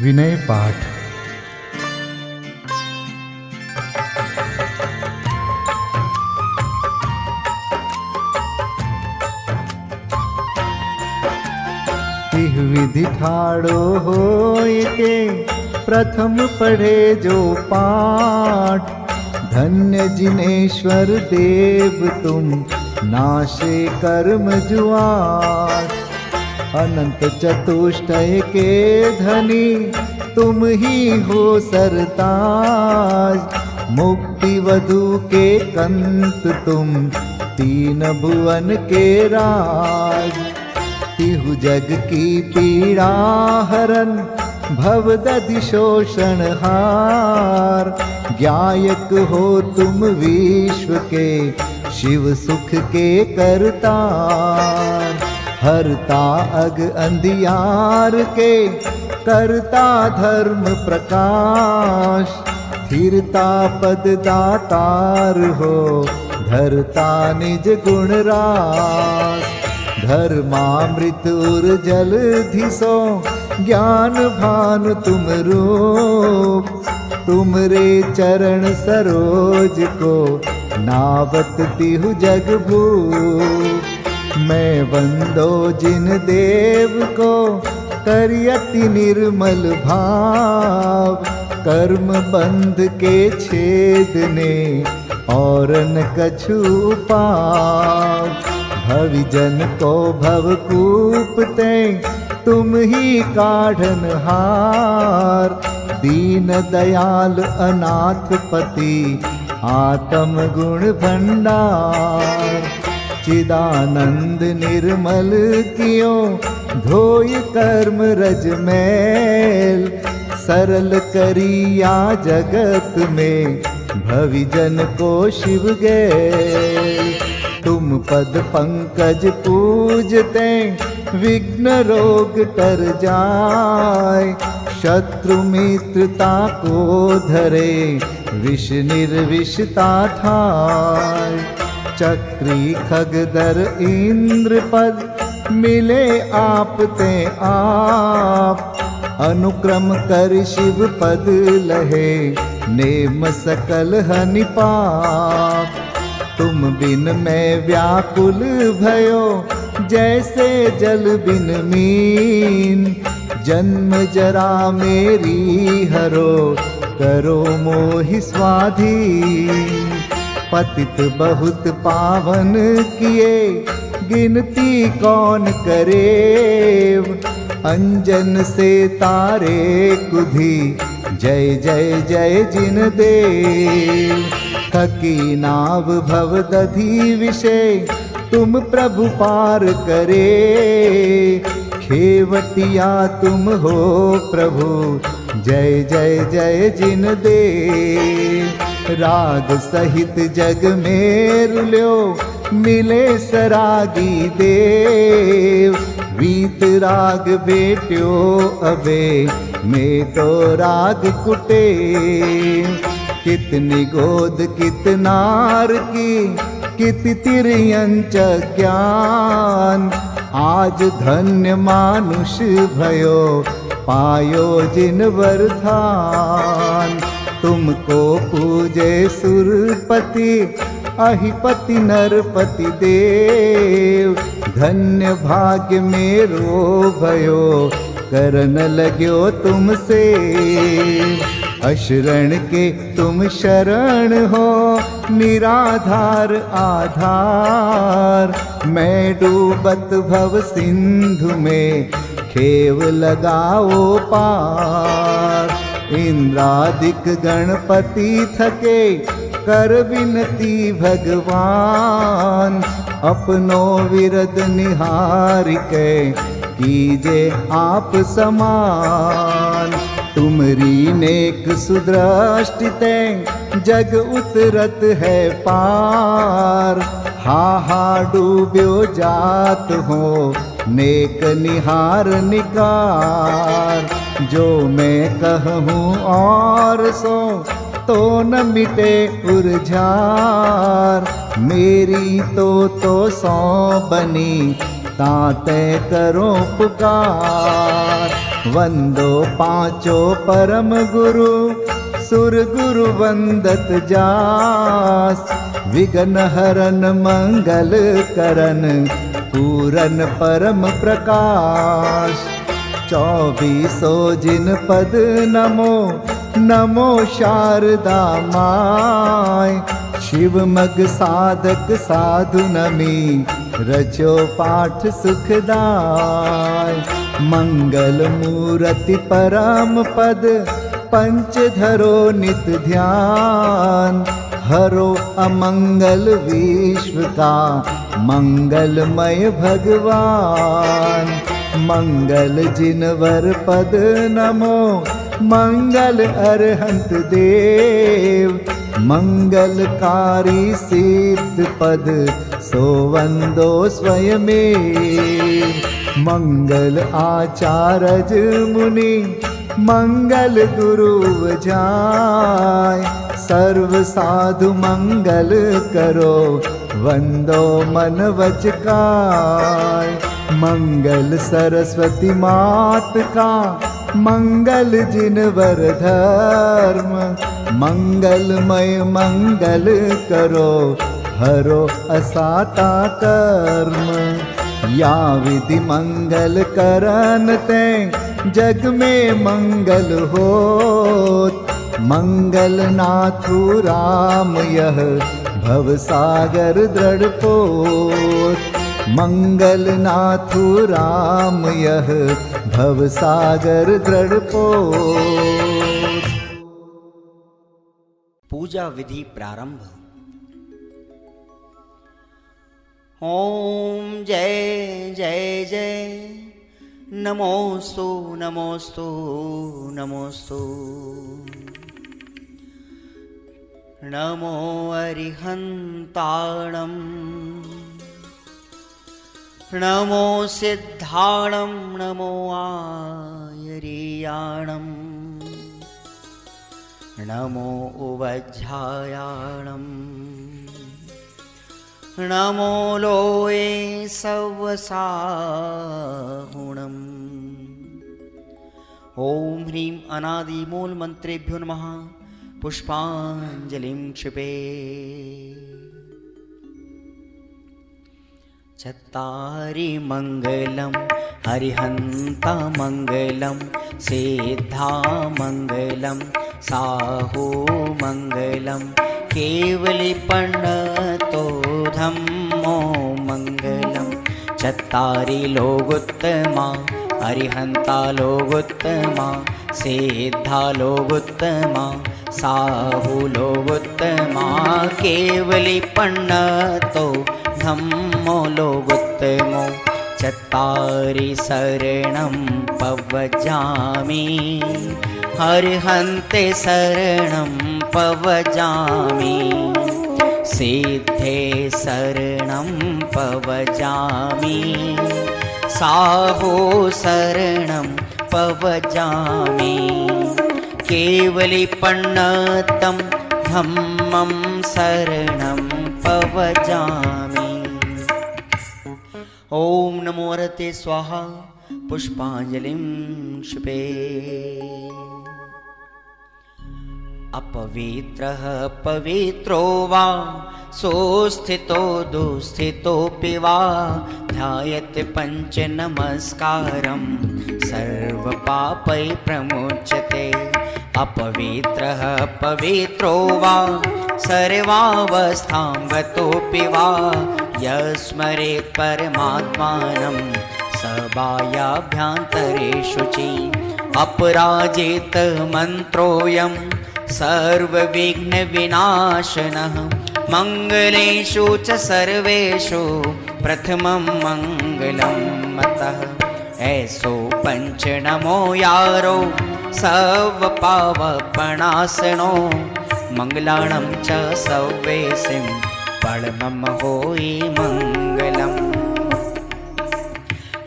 विनय पाठ। तिह विधि ठाड़ो होय के प्रथम पढ़े जो पाठ। धन्य जिनेश्वर देव तुम नाशे कर्म जुआट। अनंत चतुष्टय के धनी तुम ही हो सरताज। मुक्ति वधु के कंत तुम तीन भुवन के राज। तिहु जग की पीड़ा हरन भवदधि शोषण हार। ज्ञायक हो तुम विश्व के शिव सुख के करतार। हरता अग अंधियार के करता धर्म प्रकाश। स्थिरता पद दातार हो धरता निज गुण रास। धर्मामृत उर जल धिसो ज्ञान भानु तुम रूप। तुमरे चरण सरोज को नावत तिहु जग भूप। मैं वंदो जिन देव को करियति निर्मल भाव। कर्म बंध के छेदने और न कछु पाव। भविजन को भवकूपते तुम ही काढ़न हार। दीन दयाल अनाथ पति आत्म गुण भंडार। चिदानंद निर्मल कियो धोय कर्म रज मैल। सरल करिया जगत में भविजन को शिव गैल। तुम पद पंकज पूजते विघ्न रोग तर जाय। शत्रु मित्रता को धरे विष निर्विषता थाय। चक्री खगदर इंद्र पद मिले आप ते आप। अनुक्रम कर शिव पद लहे नेम सकल हनि पाप। तुम बिन मैं व्याकुल भयो जैसे जल बिन मीन। जन्म जरा मेरी हरो करो मोहि स्वाधीन। पतित बहुत पावन किए गिनती कौन करे। अंजन से तारे कुधी जय जय जय जिन देव। थकी नाव भवदधि विषय तुम प्रभु पार करे। खेवटिया तुम हो प्रभु जय जय जय जिन देव। राग सहित जग में रुल्यो मिले सरागी देव। वीत राग बेट्यो अबे में तो राग कुटे। कितनी गोद कितनार की कित तिर्यंच ज्ञान। आज धन्य मानुष भयो पायो जिन वरदान। तुमको पूजे सुरपति अहिपति नरपति देव। धन्य भाग्य मेरो भयो करन लग्यो तुमसे। अशरण के तुम शरण हो निराधार आधार। मैं डूबत भव सिंधु में खेव लगाओ पार। इंद्रादिक गणपति थके कर विनती भगवान। अपनो विरद निहार के कीजे आप समान। तुमरी नेक सुदृष्टिते जग उतरत है पार। हा डूब्यो जात हो नेक निहार निकार। जो मैं कहूँ और सो तो न मिटे उर्जार। मेरी तो सौ बनी ताते करो पुकार। वंदो पांचों परम गुरु सुर गुरु वंदत जास। विघ्न हरन मंगल करन पूरन परम प्रकाश। 24 जिन पद नमो नमो शारदा माय। शिव मग साधक साधु नमी रचो पाठ सुखदाय। मंगल मूर्ति परम पद पंच धरो नित ध्यान। हरो अमंगल विश्व का मंगलमय भगवान। मंगल जिनवर पद नमो मंगल अरहंत देव। मंगलकारी सिद्ध पद सोवंदो स्वयमेव। मंगल आचारज मुनि मंगल गुरु जाय। सर्व साधु मंगल करो वंदो मन वच काय। मंगल सरस्वती मात का मंगल जिनवर धर्म। मंगलमय मंगल करो हरो असाता कर्म। या विधि मंगल करन ते जग में मंगल होत। मंगल नाथु राम यह भव सागर दृढ़ पोत। मंगल नाथु राम यह भव सागर दृढ़ पोत। पूजा विधि प्रारंभ। ओम जय जय जय नमोस्तु नमोस्तु नमोस्तु। नमो अरिहन्ताणं नमो सिद्धाणं नमो आयर्याणं नमो उवज्झायाणं नमो लोये सवसाहुणम्। ओम ह्रीं अनादिमूल मंत्रेभ्यो नमः। पुष्पांजलिं क्षिपे। चत्तारि मंगलम हरिहंता मंगलम सिद्धा मंगलम साहू मंगलम केवलिपन्नतो धम्मो मंगलम। चत्तारि लोगोत्तमा हरिहंता लोगोत्तमा सिद्धा लोगोत्तमा साहू लोगोत्तमा केवलिपन्नतो धम्मो लोगोत्तमो। चत्तारि शरणं पवजामि हरिहन्ते शरणं पवजामि। सिद्धे शरणं पवजामि साहो शरणं पवजामि। केवलिपन्नतं धम्मं शरणं पवजामि। ओम नमो हरते स्वाहा। पुष्पांजलिं क्षिपे। अपवित्रः पवित्रो वा सोस्थितो दुस्थितोऽपि वा ध्यायते पंच नमस्कारं सर्वपापै प्रमुच्यते। अपवित्रः पवित्रो वा सर्वावस्थां गतोऽपि वा यस्मरेत् परमात्मानं सबायाभ्यन्तरेषु च। अपराजित मन्त्रोऽयं सर्वविघ्नविनाशनः मंगलेषु च सर्वेषु प्रथमं मंगलं मतः। ऐसो पंच नमो यारो सर्वपावपणासनो मंगलाणं च सव्वेसिं परमं होई मंगलम्।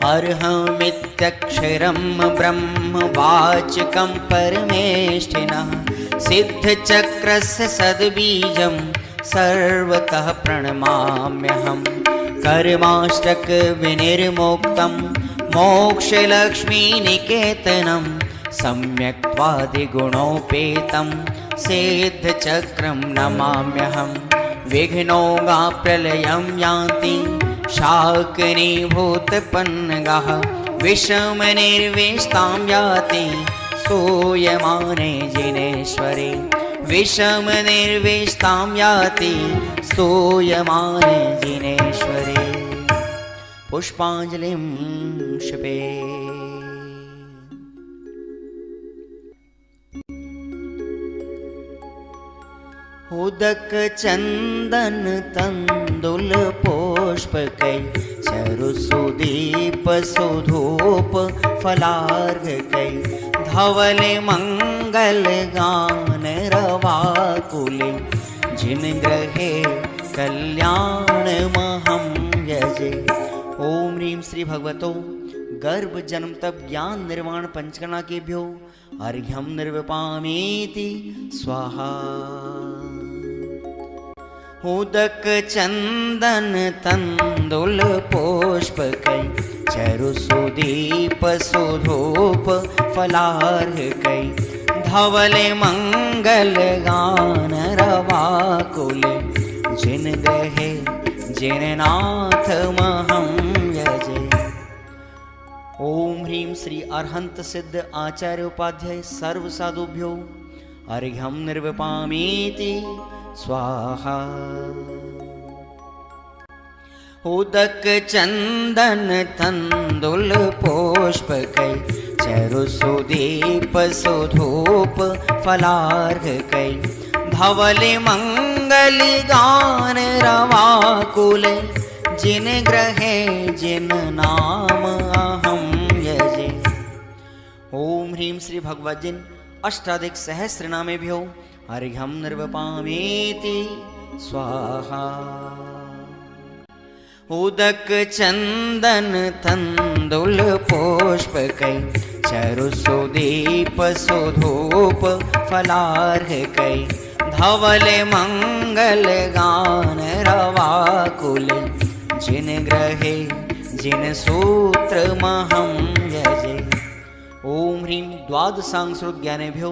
अर्हमित्यक्षरं ब्रह्म वाचकं परमेष्ठिनः सिद्धचक्रस्य सद्बीजं सर्वतः प्रणमाम्यहम्। कर्माष्टक विनिर्मुक्तं मोक्षलक्ष्मीनिकेतनं सम्यक्त्वादिगुणोपेतं सिद्धचक्रं नमाम्यहं। विघ्नौघाप्रलयं यान्ति शाकिनीभूतपन्नगाः, विषमनिर्विष्टां याति स्तूयमाने जिनेश्वरे। विषमनिर्विष्टां याति स्तूयमाने जिनेश्वरे। पुष्पाञ्जलिं क्षिपे। उदक चंदन तंदुल पुष्पकै चरुसुदीप सुधूप फलार्घकै धवल मंगल गान रवाकुले जिन ग्रहे कल्याण महं यजे। ओम ह्रीं श्री भगवतो गर्भ जन्म तप ज्ञान निर्वाण पंचकर्णा केभ्यो अर्घ्यं निर्विपामीति स्वाहा। उदक चंदन तंदुल पुष्पकै चरुसुदीप सुधूप फलार्घकै धवल मंगल गान रवाकुल जिन ग्रहे जिन नाथ महं यजे। ओम ह्रीं श्री अरहंत सिद्ध आचार्य उपाध्याय सर्व साधुभ्यो अर्घ्यं निर्विपामीति स्वाहा। उदक चंदन तंदुल पुष्पकै चरुसुदीप सुधूप फलार्घकै धवल मंगल गान रवाकुल जिन ग्रहे जिन नाम अहं यजे। ओम ह्रीं श्री भगवद्जिन अष्टाधिक सहस्र नामेभ्यो अर्घ्यं निर्विपामीति स्वाहा। उदक चंदन तंदुल पुष्पकै चरुसुदीप सुधूप फलार्घकै धवल मंगल गान रवाकुल जिन ग्रहे जिन सूत्र महं यजे। ओम ह्रीं द्वादशांशोद्ज्ञानेभ्यो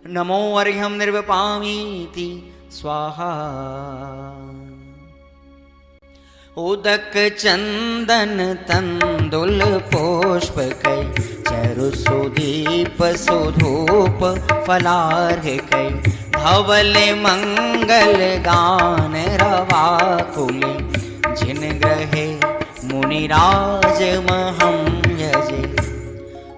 नमो अर्घ्यं निर्विपामीति स्वाहा। उदक चंदन तंदुल पुष्पकै चरुसुदीप सुधूप फलार्घकै धवल मंगल गान रवाकुल जिन ग्रहे मुनिराज महं यजे।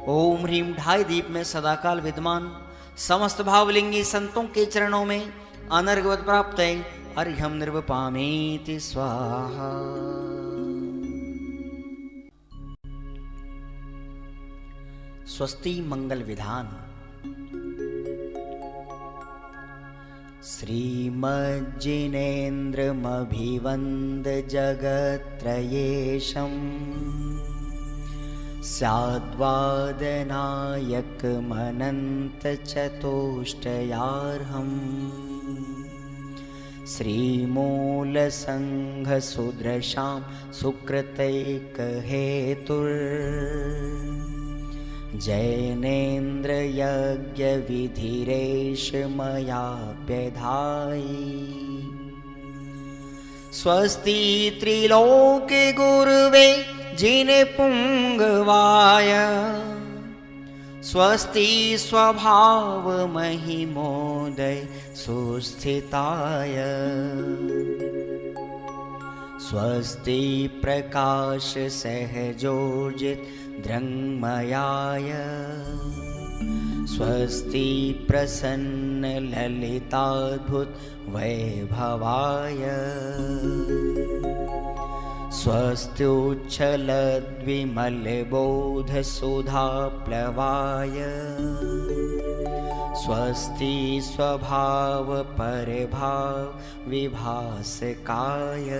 ओम ह्रीं ढाई दीप में सदाकाल विद्यमान समस्त भावलिंगी संतों के चरणों में अनर्घवत प्राप्त है अर्घ्यं निर्विपामीति स्वाहा। स्वस्ति मंगल विधान। श्रीमज्जिनेन्द्रमभिवन्द जगत्त्रयेशम् स्याद्वादनायकमनन्तचतुष्टयार्हम् श्रीमूलसङ्घसुदृशां सुकृतैकहेतुर् जैनेन्द्रयज्ञविधिरेष मयाप्यधायि। स्वस्ति त्रिलोके गुरुवे जिनपुङ्गवाय स्वस्ति स्वभाव महिमोदय सुस्थिताय। स्वस्ति प्रकाश सहजोजित दृङ्मयाय स्वस्ति प्रसन्न ललिताद्भुत वैभवाय। स्वस्त्युच्छलद्विमलबोधसुधाप्लवाय स्वस्ति स्वभाव परभाव विभासकाय।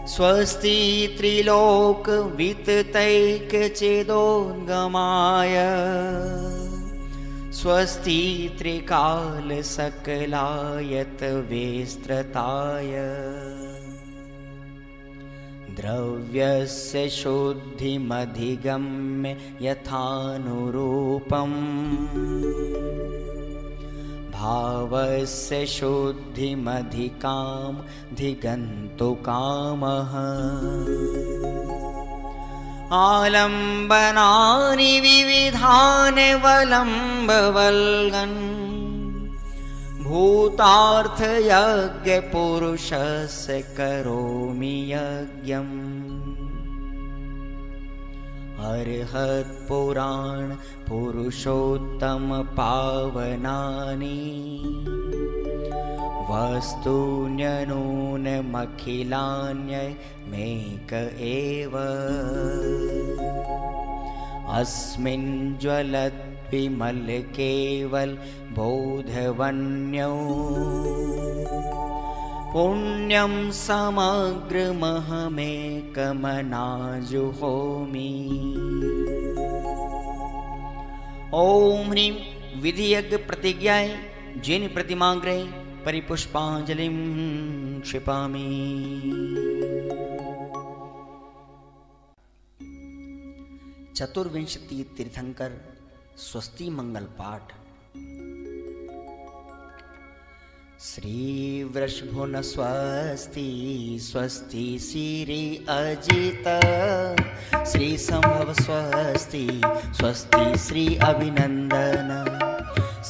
स्वस्ति त्रिलोक विततैकचेदोद्गमाय स्वस्ति त्रिकाल सकलायत विस्तृताय। द्रव्यस्य शुद्धिमधिगम्य यथानुरूपम् भावस्य शुद्धिमधिकाम् धिगन्तु कामः आलम्बनानि विविधानि वलम्बवल्गन् भूतार्थयज्ञपुरुषस्य करोमि यज्ञम् अर्हत्पुराण पुरुषोत्तम पावनानि वस्तून्यनूनमखिलान्यमेक एव अस्मिन् ज्वलद्विमल केवल बोधवन्यो पुण्यं समग्रमहमेकमनाजुहोमि। ओम ह्रीं विधियज्ञ प्रतिज्ञाय जिन प्रतिमाग्रे परिपुष्पांजलिं क्षिपामि। चतुर्विंशति तीर्थंकर स्वस्ति मंगल पाठ। श्री वृषभुन स्वस्ति स्वस्ति श्री अजित श्री संभव स्वस्ति स्वस्ति श्री अभिनंदन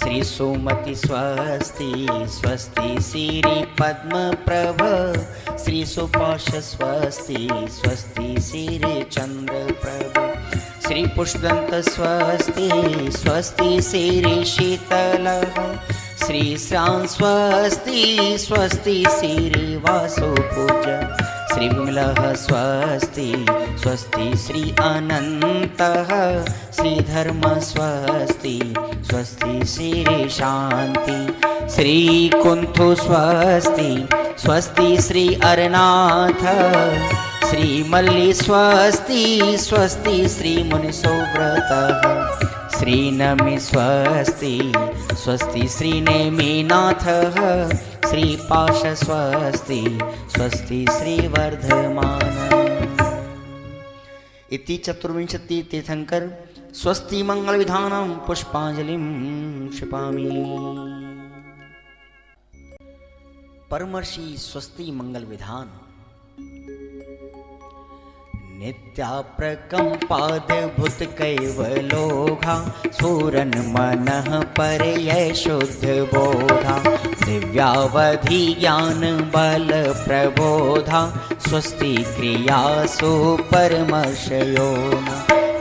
श्री सुमति स्वस्ति स्वस्ति श्री पद्म प्रभ श्री सुपाश स्वस्ति स्वस्ति श्री चंद्र प्रभ श्री पुष्पदंत स्वस्ति स्वस्ति श्री शीतल श्री श्याम स्वस्ति स्वस्ति श्री वासुपूज श्री विमलः स्वस्ति स्वस्ति श्री अनन्तः श्री धर्म स्वस्ति स्वस्ति श्री शांति श्री कुंथु स्वस्ति स्वस्ति श्री अरनाथ श्री मल्ली स्वस्ति स्वस्ति श्री मुनिसोव्रतः श्री नमि स्वस्ति स्वस्ति श्री नेमिनाथः श्री पाश स्वस्ति स्वस्ति श्री वर्धमान। इति चतुर्विंशति तीर्थंकर स्वस्ति मंगल विधानं पुष्पांजलिं क्षिपामि। परमर्षि स्वस्ति मंगल विधान। नित्याप्रकम्पाद्भुत कैवलोघा सूरन मनः परयै शुद्ध बोधा दिव्यावधि ज्ञान बल प्रबोधा स्वस्ति क्रियासु परमर्षयोना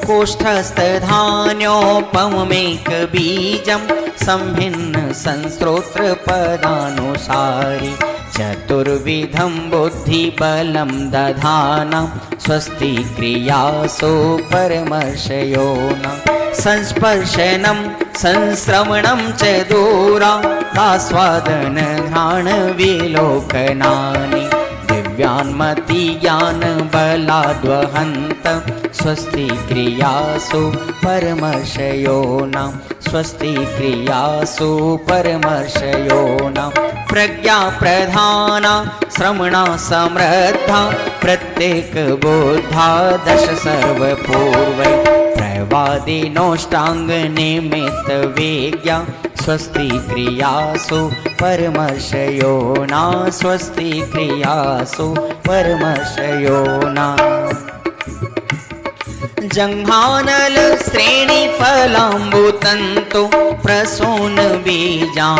कोष्ठस्थधान्योपमेक बीजं संभिन्न संस्रोत्र पदानुसारि चतुर्विधं बुद्धिबलं दधाना स्वस्ति क्रियासु परमर्षयोना संस्पर्शनं संश्रवणं च दूरादास्वादन घ्राण विलोकनानि दिव्यान्मति ज्ञान बलाद्वहन्त स्वस्ति क्रियासु परमर्षयोना स्वस्ति क्रियासु परमर्षयोना प्रज्ञा प्रधाना श्रवणा समृद्धा प्रत्येक बोधा दश सर्वपूर्वै प्रवादिनोष्टांग निमित्त वेज्ञा स्वस्ति क्रियासु परमर्षयोना स्वस्ति क्रियासु परमर्षयोना जंघानल श्रेणी फलाम्बुतंतु प्रसून बीजांकुरचारणावा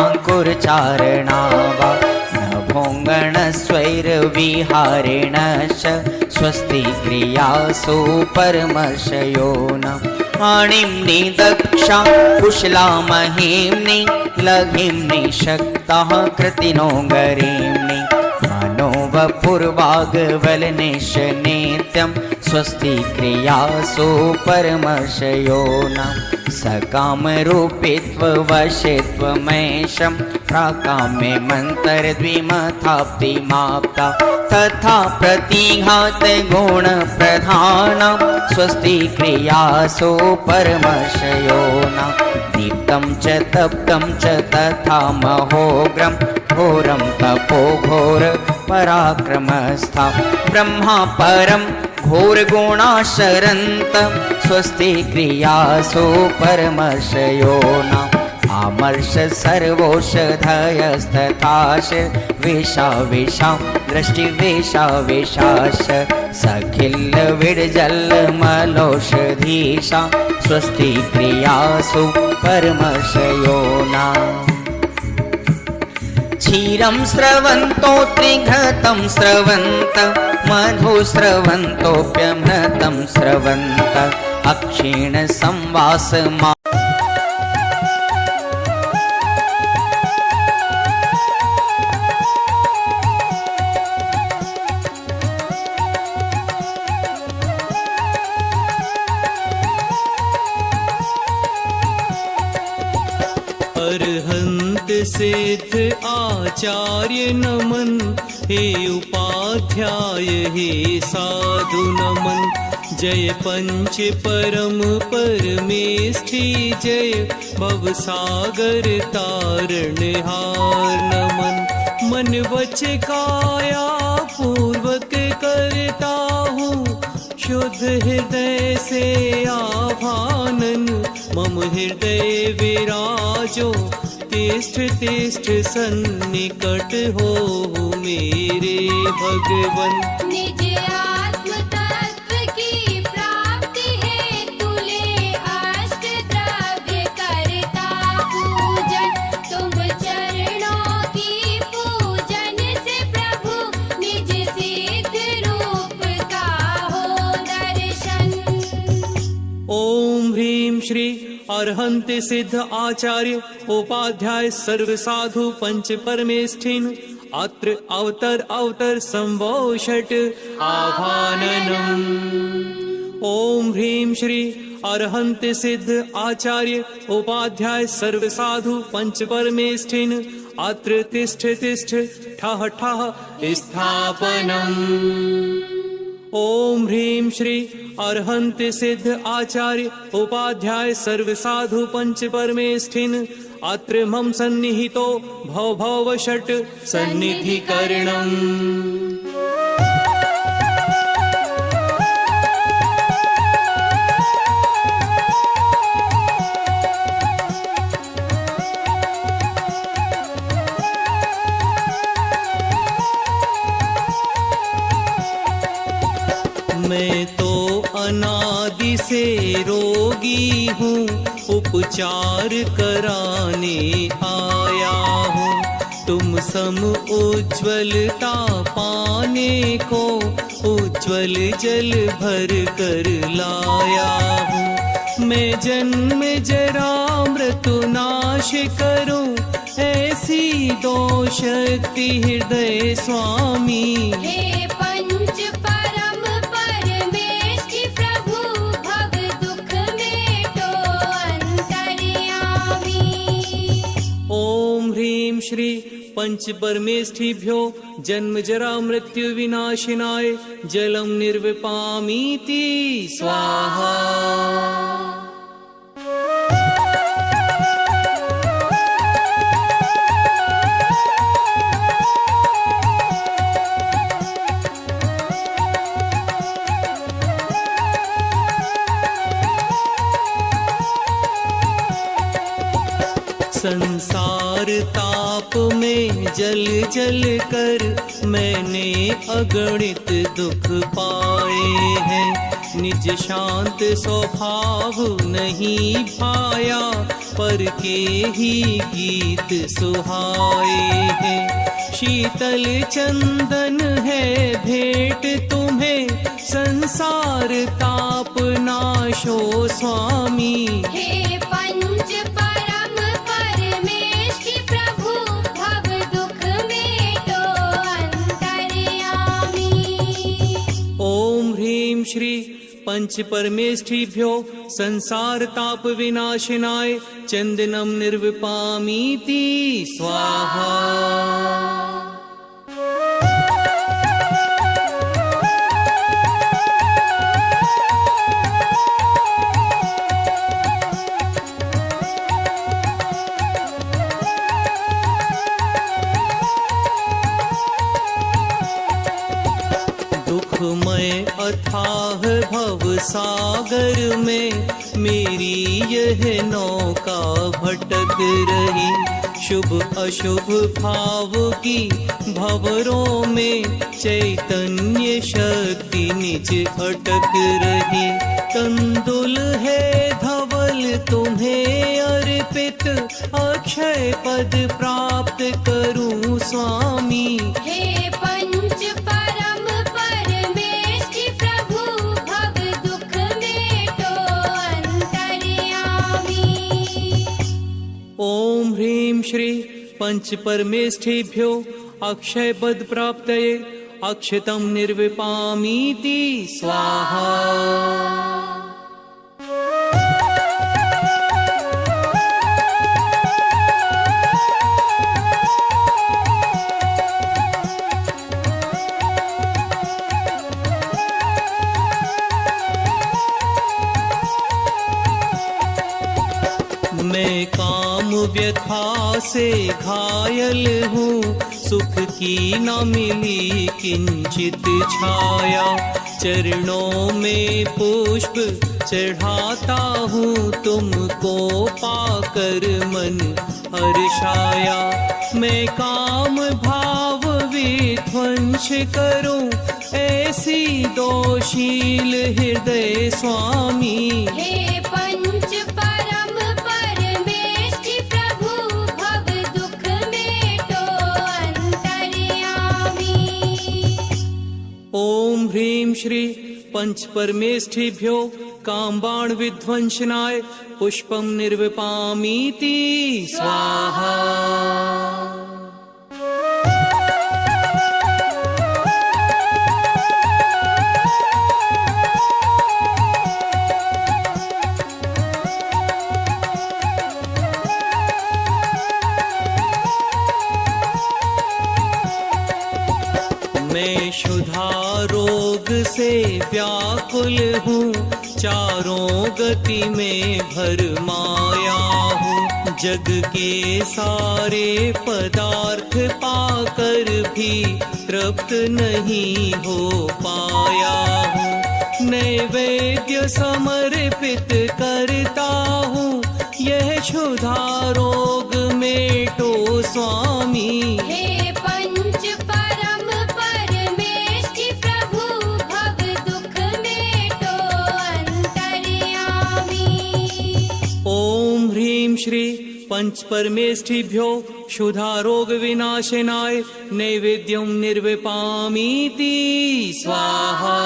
नभोंगण स्वैर विहारेणश्च स्वस्ति क्रियासु परमर्षयोना आणिम्नि दक्षा कुशला महिम्नि लघिम्नि शक्तः कृतिनो गरीम्नि मनोवपुर्वाग्वलनिश नित्यं स्वस्ति क्रियासु परमर्षयोना सकामरूपित्ववशित्वमेशं प्राकाम्ये मन्तरद्विमथाप्तिमाप्ता तथा प्रतिघात गुणप्रधानं स्वस्ति क्रियासु परमर्षयोना दीप्तं च तप्तं च तथा महोग्रं घोरं तपो घोर पराक्रमस्था ब्रह्मा परम घोरगुणाशरन्त स्वस्ति क्रियासु परमर्षयो न आमर्ष सर्वौषधयस्तथाश वेशा वेशा दृष्टि वेशा वेशाश सखिल विडजल मलौषधीशा स्वस्ति क्रियासु परमर्षयो न क्षीरं स्रवन्तो त्रिघृतं स्रवन्त मधु स्रवन्तोऽप्यमृतं स्रवन्त अक्षीण संवास अरहंत सिद्ध आचार्य नमन हे उपाध्याय हे साधु नमन जय पंच परम परमेष्ठी जय भवसागर तारणहार नमन मन वच काया पूर्वक करता हूँ शुद्ध हृदय से आभानन मम हृदय विराजो तिष्ठ तिष्ठ सन्निकट हो मेरे भगवन निज आत्म तत्व की प्राप्ति है तुले अष्ट द्रव्य करता पूजन तुम चरणों की पूजन से प्रभु निज सिद्ध रूप का हो दर्शन। ओम ह्रीं श्री अरहंत सिद्ध आचार्य उपाध्याय सर्व साधु पंच परमेष्ठिन अत्र अवतर अवतर संभो षट आभाननम्। ओम ह्रीं श्री अरहंत सिद्ध आचार्य उपाध्याय सर्व साधु पंच परमेष्ठिन अत्र तिष्ठ तिष्ठ ठः ठः स्थापनम्। ओम ह्रीं श्री अरहंत सिद्ध आचार्य उपाध्याय सर्व साधु पंच परमेष्ठिन अत्र मम सन्निहितो भव भव षट सन्निधिकरणम्। मैं तो अनादि से रोगी हूँ उपचार कराने आया हूँ तुम सम उज्ज्वलता पाने को उज्ज्वल जल भर कर लाया हूँ मैं जन्म जरा मृत्यु नाश करूँ ऐसी दो शक्ति हृदय स्वामी हे पंच परम परमेष्ठी प्रभु भव दुख मेटो अंतर्यामी। ओम ह्रीं श्री पंच परमेष्ठिभ्यो जन्म जरा मृत्यु विनाशिनाय जलम निर्विपामीति स्वाहा। संसार ताप में जल जल कर मैंने अगणित दुख पाए हैं निज शांत स्वभाव नहीं भाया पर के ही गीत सुहाए हैं शीतल चंदन है भेंट तुम्हें संसार ताप नाशो स्वामी। हे पंच परम परमेष्ठी प्रभु भव दुख मेटो अंतर्यामी। ओम ह्रीं श्री पंच परमेष्ठिभ्यो संसार ताप विनाशिनाय चंदनम निर्विपामीति स्वाहा। मेरी यह नौका भटक रही। शुभ अशुभ भाव की भंवरों में चैतन्य शक्ति निज अटक रही। तंदुल है धवल तुम्हें अर्पित, अक्षय पद प्राप्त करूं स्वामी। हे पंच परम परमेष्टि प्रभु, भव दुख मेटो अंतर्यामी। ओम ह्रीं श्री पंच परमेष्ठिभ्यो अक्षय पद प्राप्तये अक्षतम निर्विपामीति स्वाहा। मैं काम व्यथा से घायल हूँ, सुख की न मिली किंचित छाया। चरणों में पुष्प चढ़ाता हूँ, तुमको पाकर मन हर्षाया। मैं काम भाव विध्वंस करूँ, ऐसी दोशील हृदय स्वामी। हे पंच परम परमेष्टि प्रभु, भव दुख मेटो अंतर्यामी। ओम ह्रीं श्री पंच परमेष्ठिभ्यो कामबाण विध्वंसनाय पुष्पम निर्विपामीति स्वाहा। मैं क्षुधा रोग से व्याकुल हूँ, चारों गति में भरमाया हूँ। जग के सारे पदार्थ पाकर भी तृप्त नहीं हो पाया हूँ। नैवेद्य समर्पित करता हूँ, यह क्षुधा रोग मेटो स्वामी। हे पंच परम परमेष्टि प्रभु, भव दुख मेटो अंतर्यामी। ओम ह्रीं श्री पंच परमेष्ठिभ्यो क्षुधा रोग विनाशनाय नैवेद्यम निर्विपामीति स्वाहा।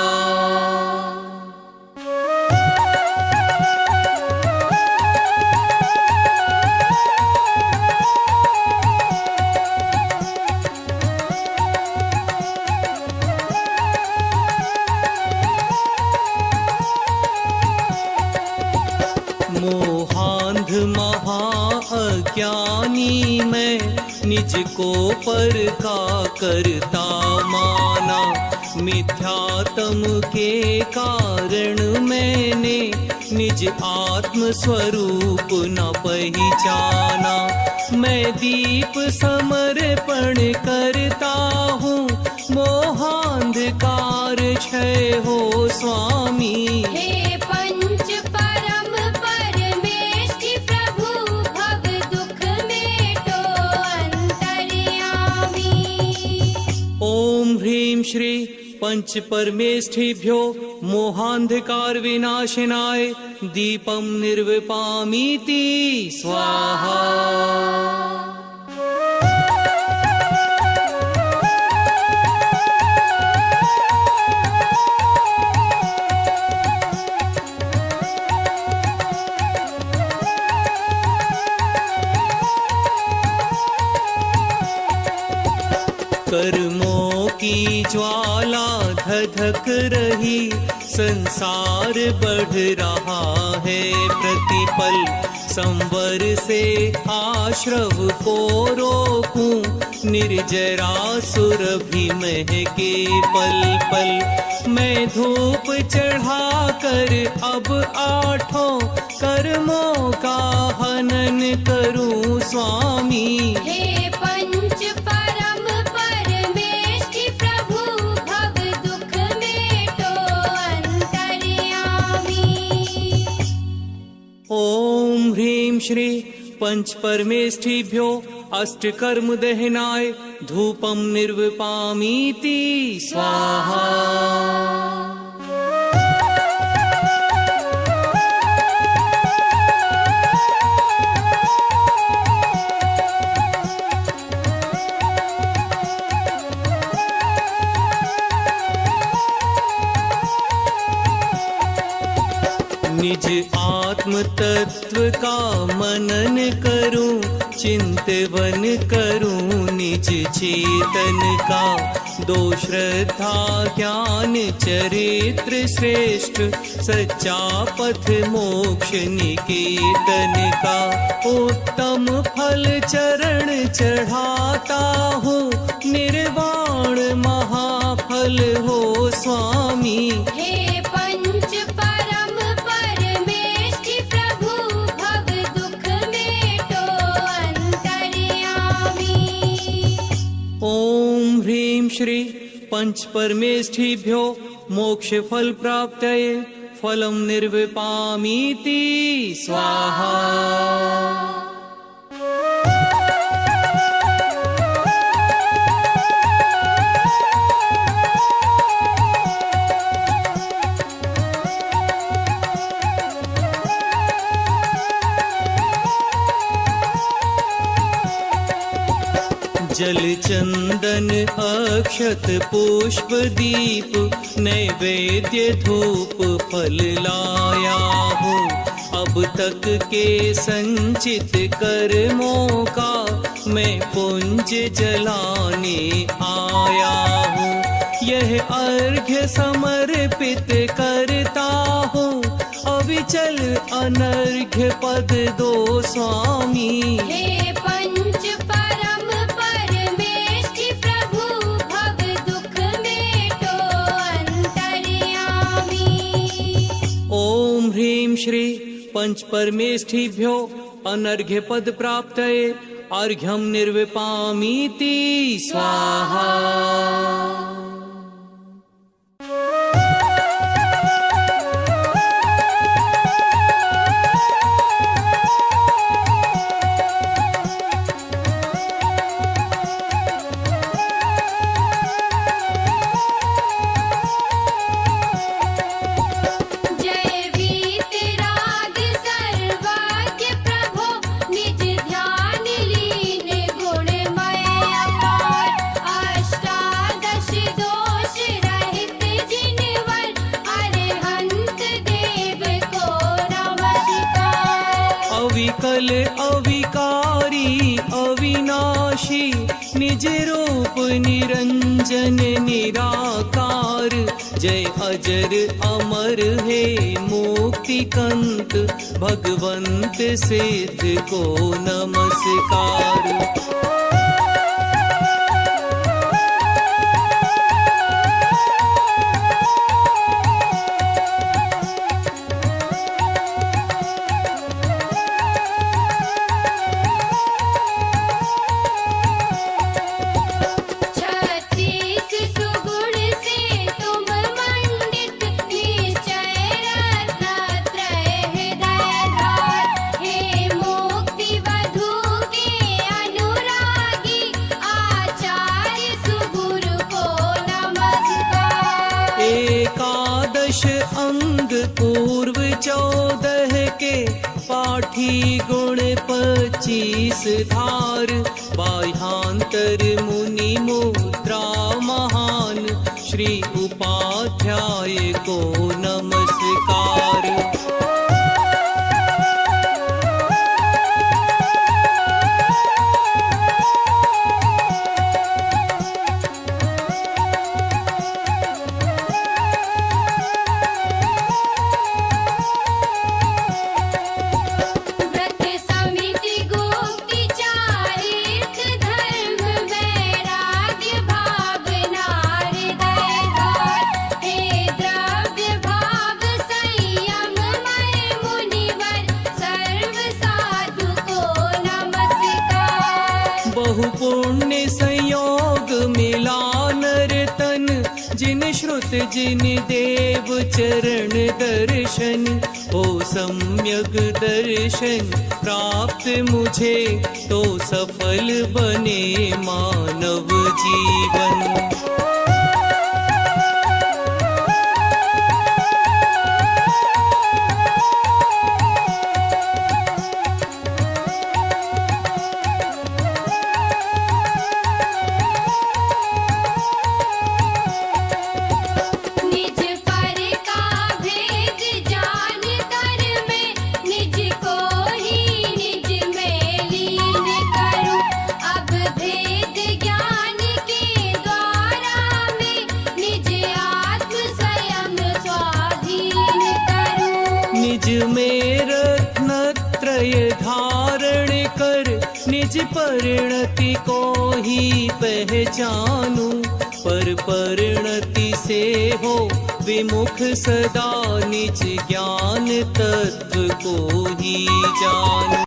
मोहांध महा अज्ञानी मैं, निज को पर का करता माना। मिथ्यात्म के कारण मैंने निज आत्म स्वरूप न पहचाना। मैं दीप समर्पण करता हूँ, मोहांधकार क्षय हो स्वामी। हे पंच परम परमेष्टि प्रभु, भव दुख मेटो अंतर्यामी। ओम ह्रीं श्री पंच परमेष्ठिभ्यो मोहांधकार विनाशनाय दीपम निर्विपामीति स्वाहा। कर्मों की ज्वाला धधक रही, संसार बढ़ रहा है प्रतिपल। संवर से आश्रव को रोकूं, निर्जरा सुरभि महके पल पल। मैं धूप चढ़ा कर अब आठों कर्मों का हनन करूं स्वामी। हे पंच परम परमेष्टि प्रभु, भव दुख मेटो अंतर्यामी। ओम ह्रीं श्री पंच परमेष्ठिभ्यो अष्टकर्म दहनाय धूपम निर्वपामीति स्वाहा। निज आत्म तत्व का मनन करूं, चिंतवन करूं निज चेतन का। दो श्रद्धा ज्ञान चरित्र श्रेष्ठ, सच्चा पथ मोक्ष निकेतन का। उत्तम फल चरण चढ़ाता हूँ, निर्वाण महाफल हो स्वामी। हे पंच परम परमेष्ठि प्रभु, भव दुख मेटो अंतर्यामी। ओम ह्रीं श्री पंच परमेष्ठिभ्यो मोक्ष फल प्राप्तये फलम निर्विपामीति स्वाहा। जल चंदन अक्षत पुष्प दीप, नैवेद्य धूप फल लाया हूँ। अब तक के संचित कर्मों का मैं पुंज जलाने आया हूँ। यह अर्घ्य समर्पित करता हूँ, अविचल अनर्घ्य पद दो स्वामी। हे पंच परम परमेष्ठि प्रभु, भव दुख मेटो अंतर्यामी। ओम ह्रीं श्री पंच परमेष्ठिभ्यो अनर्घ्य पद प्राप्तये अर्घ्यम निर्विपामीति स्वाहा। जय वीतराग सर्वज्ञ प्रभो, निज ध्यान लीन गुणमय अपार। अष्टादश दोष रहित जिनवर, अरिहंत देव को नमस्कार। अविकल अविकारी अविनाशी, निज रूप निरंजन निराकार। जय अजर अमर हे मुक्ति कंत, भगवंत सिद्ध को नमस्कार। छत्तीस सुगुण से तुम मंडित, निश्चय रत्नत्रय हृदयधार। हे मुक्ति वधू के अनुरागी, आचार्य सुगुरु को नमस्कार। एकादश अंग पूर्व 14 के, पाठी गुण 25 धार। बाह्यांतर मुनि मुद्रा महान, श्री उपाध्याय को नमस्कार। व्रत समिति गुप्ति चारित्र धर्म, वैराग्य भावना हृदयधार। हे द्रव्य भाव संयम मय मुनिवर, सर्व साधु को नमस्कार। बहु पुण्य संयोग मिला नर तन, जिन श्रुत जिन देव चरण दर्शन। हो सम्यक दर्शन प्राप्त मुझे, तो सफल बने मानव जीवन। निज पर का भेद जान कर मैं निज को ही निज में लीन करूं। अब भेद ज्ञान के द्वारा मैं निज आत्म स्वयं स्वाधीन करूं। निज में रत्नत्रय धारण कर, निज परिणति को ही पहचानूं। पर परिणति से हो विमुख सदा, निज ज्ञान तत्व को ही जानूं।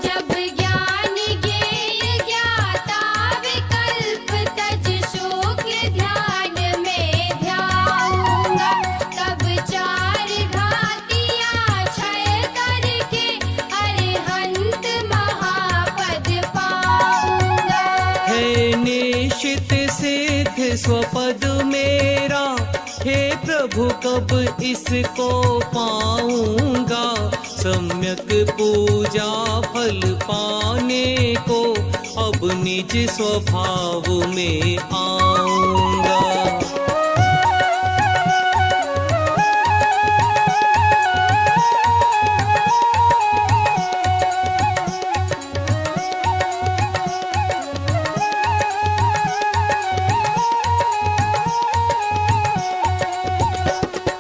जब ज्ञान ज्ञेय ज्ञाता विकल्प तज शुक्ल ध्यान में ध्याऊंगा। तब चार घातियाँ क्षय करके अरिहंत महापद पाऊंगा। है निश्चित सिद्ध स्वपद मेरा, हे प्रभु कब इसको पाऊंगा। सम्यक पूजा फल पाने को, अब निज स्वभाव में आऊंगा।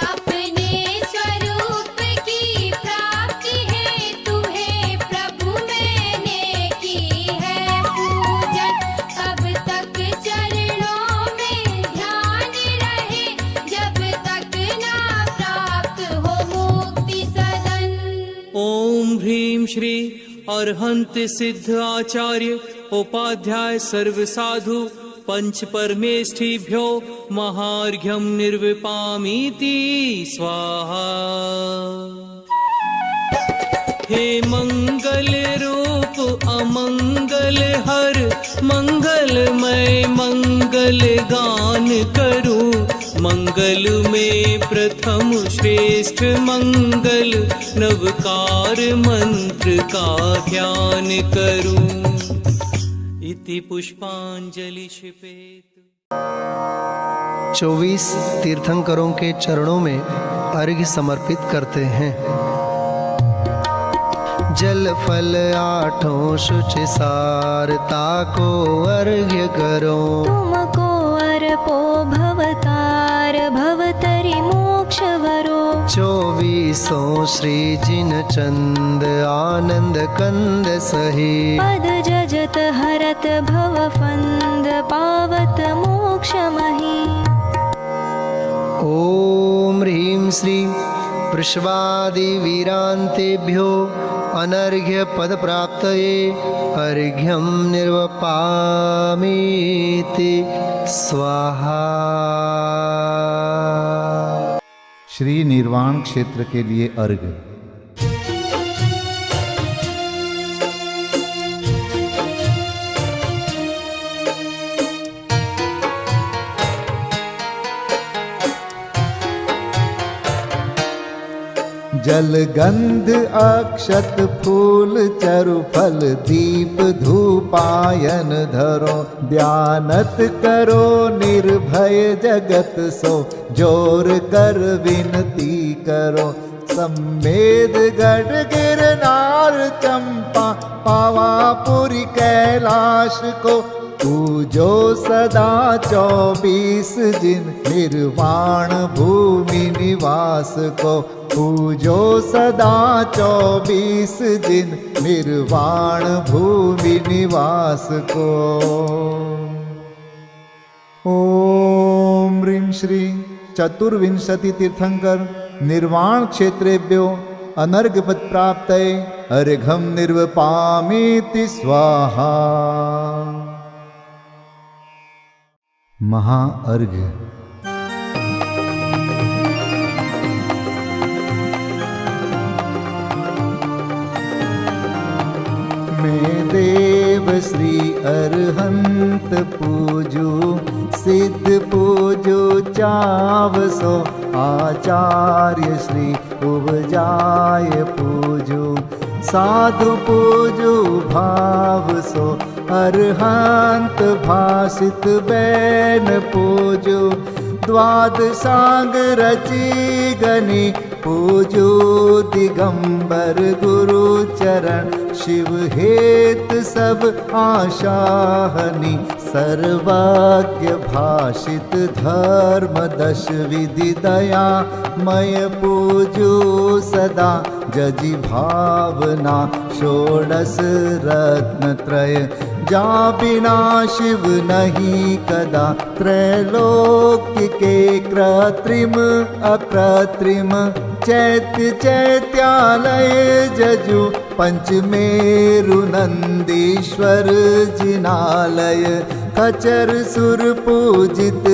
अपने स्वरूप की प्राप्ति हेतु हे प्रभु मैंने की है पूजन। तब तक चरणों में ध्यान रहे, जब तक ना प्राप्त हो मुक्ति सदन। ओम ह्रीं श्री अरहंत सिद्ध आचार्य उपाध्याय सर्व साधु पंच परमेष्ठिभ्यो महार्घ्यं निर्विपामीति स्वाहा। हे मंगल रूप अमंगल हर, मंगलमय मंगल गान करूं। मंगल में प्रथम श्रेष्ठ मंगल, नवकार मंत्र का ध्यान करूं। इति पुष्पांजलि क्षिपेत। 24 तीर्थंकरों के चरणों में अर्घ्य समर्पित करते हैं। जल फल आठों शुचि सारता को अर्घ्य करो। तुमको अर्पो भवतार भवतरि मोक्ष वरो। 24 श्री जिन चंद आनंद कंद सही। पद जजत हरत भव फंद पावत मोक्ष मही। ओम ह्रीं श्री वृषवादि वीरांतेभ्यो अनर्घ्य पद प्राप्तये अर्घ्यं निर्वपामीति स्वाहा। श्री निर्वाण क्षेत्र के लिए अर्घ्य। जल गंध अक्षत फूल चरु फल दीप धूपायन धरो। ध्यानत करो निर्भय जगत सो, जोर कर विनती करो। सम्मेद गढ़ गिरनार चंपा पावापुरी कैलाश को। पूजो सदा 24 जिन निर्वाण भूमि निवास को। पूजो सदा 24 जिन निर्वाण भूमि निवास को। ओम ह्रीं श्री चतुर्विंशति तीर्थंकर निर्वाण क्षेत्रेभ्यो अनर्घपद प्राप्तये अर्घम निर्वपामीति स्वाहा। महाअर्घ। मैं देव श्री अरहंत पूजू सिद्ध पूजू चावसो आचार्य श्री उपजाय पूजू साधु पूजू भावसो अरहंत भासित बैन पूजू द्वादशांग रची गनी पूजू दिगंबर गुरु चरण शिव हेत सब आशाहनि सर्वज्ञ भाषित धर्म दश विधि दया मय पूजू सदा जजि भावना षोडश रत्न त्रय जा बिना शिव नहीं कदा त्रैलोक्य के कृत्रिम अकृत्रिम चैत्य चैत्यालय जजु पंचमेरु नंदीश्वर जिनालय खचर सुर पूजित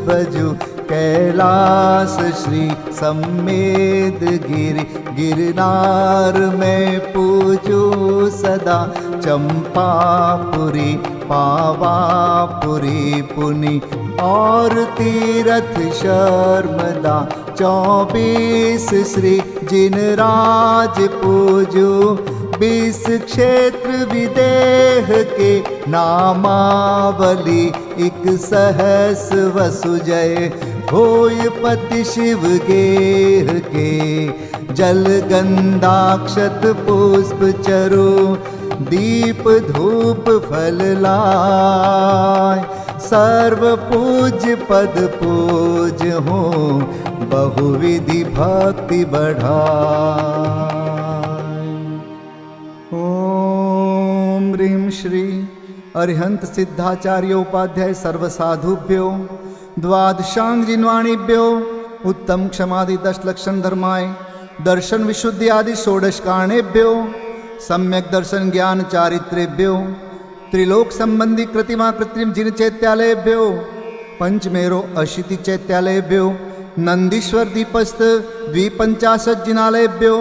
भजु कैलास श्री सम्मेद गिरि गिरनार में पूजू सदा चंपापुरी पावापुरी पुनि और तीरथ शर्मदा 24 श्री जिनराज पूजू 20 क्षेत्र विदेह के नामावली 1 सहस वसुजय होय पति शिव गेह के जल गंधाक्षत पुष्प चरु दीप धूप फल लाय सर्व पूज्य पद पूज हो बहुविधि भक्ति बढ़ाय। ओम ह्रीं श्री अरिहंत सिद्धाचार्य उपाध्याय सर्वसाधुभ्यो द्वादशांग जिन्वाणीभ्यो उत्तम क्षमादि 10 लक्षण धर्माय दर्शन विशुद्धि आदि 16 कारणेभ्यो सम्यक दर्शन ज्ञान चारित्रेभ्यो त्रिलोक संबंधी कृतिमा कृत्रिम जिन चैत्यालयभ्यो पंचमेरो अशीति चैत्यालयभ्यो नंदीश्वर दीपस्थ 250 जिनालयभ्यो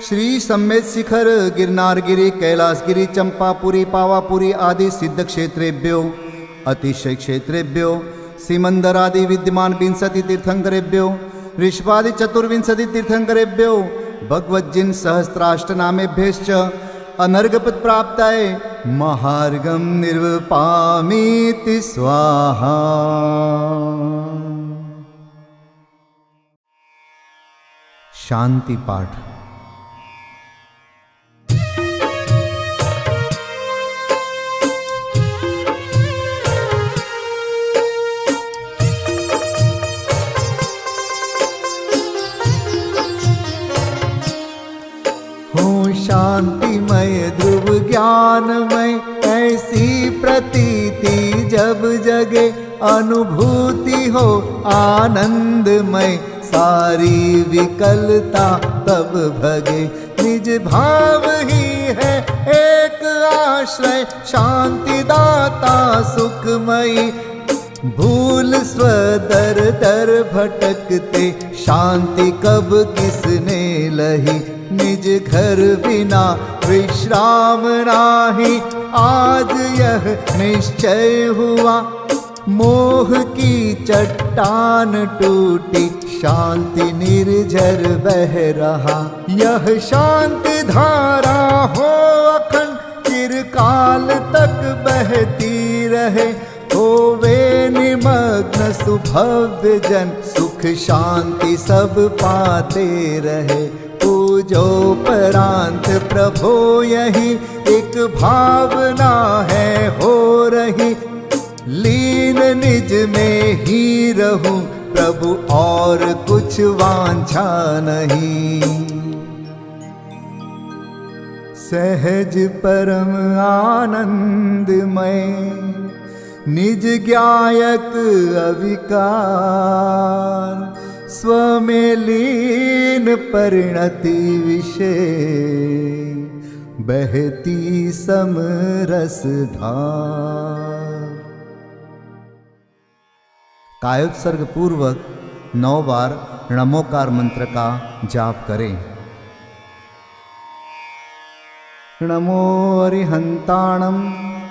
श्री सम्मेद शिखर गिरनारगिरी कैलासगिरी चंपापुरी पावापुरी आदि सिद्ध क्षेत्रेभ्यो अतिशय क्षेत्रेभ्यो सिमंदर आदि विद्यमान 20 तीर्थंकरेभ्यो ऋषभादि 24 तीर्थंकरेभ्यो भगवज्जिन सहस्राष्टनामेभ्यश्च अनर्घपद प्राप्ताय महार्घम निर्वपामीति स्वाहा। शांति पाठ। शांतिमय ध्रुव ज्ञानमय ऐसी प्रतीति जब जगे अनुभूति हो आनंदमय सारी विकलता तब भगे निज भाव ही है एक आश्रय शांति दाता सुखमयी भूल स्वदर दर भटकते शांति कब किसने लही निज घर बिना विश्राम नाही आज यह निश्चय हुआ मोह की चट्टान टूटी शांति निर्झर बह रहा यह शांति धारा हो अखंड चिरकाल तक बहती रहे होवे निमग्न सुभव्य जन सुख शांति सब पाते रहे पूजोपरांत प्रभो यही एक भावना है हो रही लीन निज में ही रहूं प्रभु और कुछ वांछा नहीं सहज परम आनंदमय निज ज्ञायक अविकार स्वमें लीन परिणति विषय बहती समरस धार। कायोत्सर्ग पूर्वक 9 बार नमोकार मंत्र का जाप करें। नमो अरिहंताणं,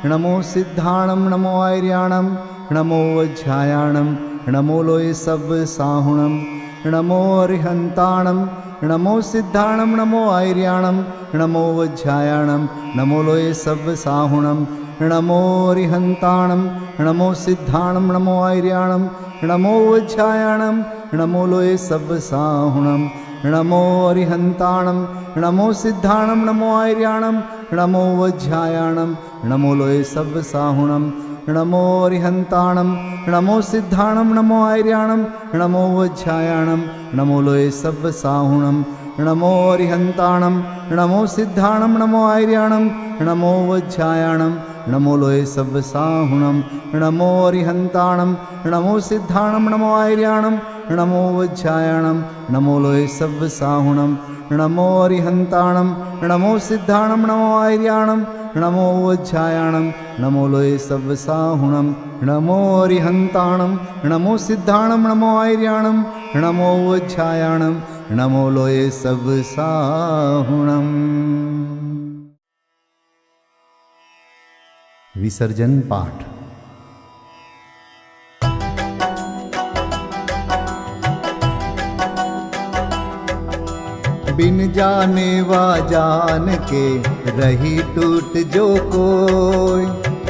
नमो सिद्धाणं, नमो आर्याणं, नमो वज्रायाणं, नमो लोये सब साहुणं। नमो अरिहंताणं, नमो सिद्धाणं, नमो आर्याणं, नमो वज्रायाणं, नमो लोये सब साहुणं। नमो अरिहंताणं, नमो सिद्धाणं, नमो आर्याणं, नमो वज्रायाणं, नमो लोये सब साहुणं। नमो अरिहंताणं, नमो सिद्धाणं, नमो आर्याणं, नमो वज्रायाणं, नमो लोये सब साहुणं। नमो अरिहंताणं, नमो सिद्धाणं, नमो आर्याणं, नमो वज्रायाणं, नमो लोये सब साहुणं। नमो अरिहंताणं, नमो सिद्धाणं, नमो आर्याणं, नमो वज्रायाणं, नमो लोये सब साहुणं। नमो अरिहंताणं, नमो सिद्धाणं, नमो आर्याणं, नमो वज्रायाणं, नमो लोये सब साहुणं। नमो अरिहंताणं, नमो सिद्धाणं, नमो आर्याणं, नमो वज्रायाणं, नमो लोये सब साहुणं। नमो अरिहंताणं, नमो सिद्धाणं, नमो आर्याणं, नमो वज्रायाणं, नमो लोये सब साहुणं। विसर्जन पाठ। बिन जाने वा जान के रही टूट जो कोई,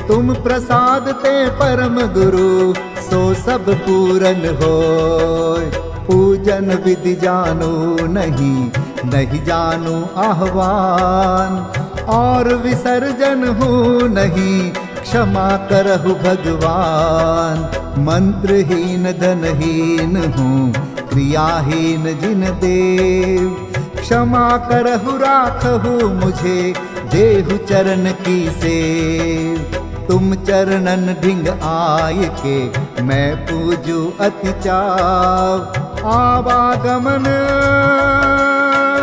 तुम प्रसाद ते परम गुरु सो सब पूरन होय। पूजन विधि जानो नहीं, नहीं जानो आह्वान, और विसर्जन हूँ नहीं, क्षमा करहु भगवान। मंत्रहीन धनहीन हूँ, क्रियाहीन जिन देव, क्षमा करहु राखहु मुझे, देहु चरण की सेव। तुम चरणन ढिंग आय के, मैं पूजू अति चाव। आवागमन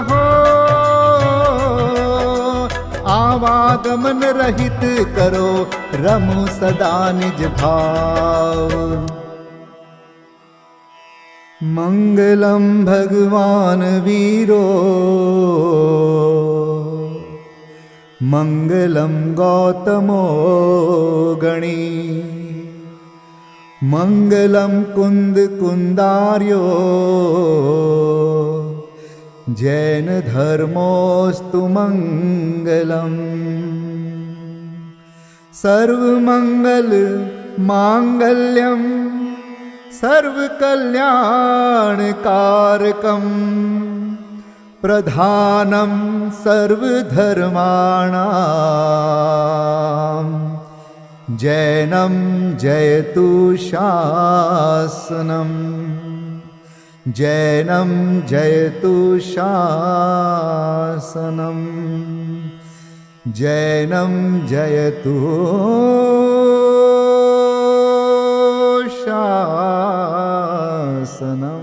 हो, आवागमन रहित करो, रमु सदा निज भाव। मंगलम भगवान वीरो, मंगलम गौतमो गणी, मंगलम कुंद कुंदार्यो, जैन धर्मोस्तु मंगलम। सर्वमंगल मांगल्यम, सर्वकल्याणकारकं, प्रधानं सर्वधर्माणां, जैनं जयतु शासनं, जैनं जयतु शासनं, जैनं जयतु शासनम्।